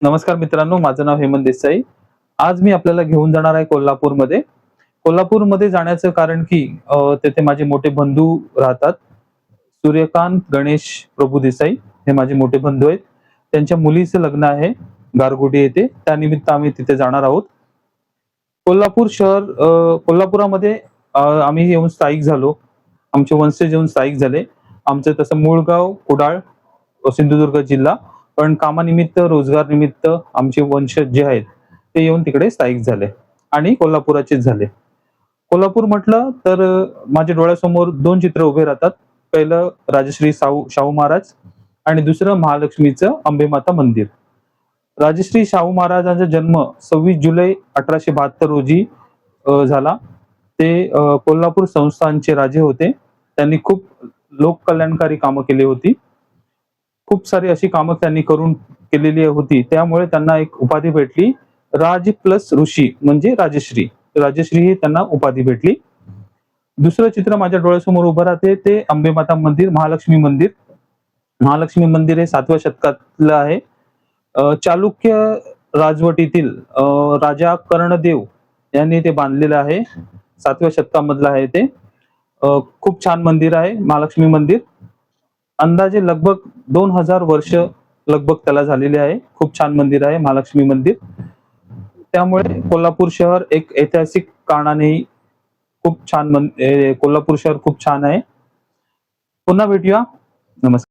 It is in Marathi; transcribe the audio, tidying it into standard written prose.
नमस्कार मित्रांनो, माझं नाव हेमंत देसाई. आज मी आपल्याला घेऊन जाणार आहे कोल्हापूरमध्ये. कोल्हापूरमध्ये जाण्याचं कारण की तेथे माझे मोठे बंधू राहतात. सूर्यकांत गणेश प्रभू देसाई हे माझे मोठे बंधू आहेत. त्यांच्या मुलीचं लग्न आहे गारगोटी येथे. त्यानिमित्त आम्ही तिथे जाणार आहोत. कोल्हापूर शहर कोल्हापुरामध्ये आम्ही येऊन स्थायिक झालो. आमचे वंशज येऊन स्थायिक झाले. आमचं तसं मूळ गाव कुडाळ, सिंधुदुर्ग जिल्हा. पण कामानिमित्त, रोजगार निमित्त आमचे वंशज जे आहेत ते येऊन तिकडे स्थायिक झाले आणि कोल्हापुराचेच झाले. कोल्हापूर म्हटलं तर माझ्या डोळ्यासमोर दोन चित्र उभे राहतात. पहिलं राजश्री शाहू महाराज आणि दुसरं महालक्ष्मीचं अंबेमाता मंदिर. राजश्री शाहू महाराजांचा जन्म 26 जुलै 1872 रोजी झाला. ते कोल्हापूर संस्थानचे राजे होते. त्यांनी खूप लोककल्याणकारी कामं केली होती. खूप सारी अशी कामं त्यांनी करून केलेली होती. त्यामुळे त्यांना एक उपाधी भेटली, राज प्लस ऋषी म्हणजे राजश्री. राजश्री ही त्यांना उपाधी भेटली. दुसरं चित्र माझ्या डोळ्यासमोर उभं राहते ते अंबेमाता मंदिर, महालक्ष्मी मंदिर. महालक्ष्मी मंदिर हे 7व्या शतकातलं आहे. चालुक्य राजवटीतील राजा कर्णदेव यांनी ते बांधलेलं आहे. 7व्या शतकामधलं आहे ते. खूप छान मंदिर आहे महालक्ष्मी मंदिर. अंदाजे लगभग 2000 वर्ष लगभग त्याला झालेले आहे. खूप छान मंदिर आहे महालक्ष्मी मंदिर. त्यामुळे कोल्हापूर शहर एक ऐतिहासिक कारणानेही खूप छान कोल्हापूर शहर खूप छान आहे. पुन्हा भेटूया. नमस्कार.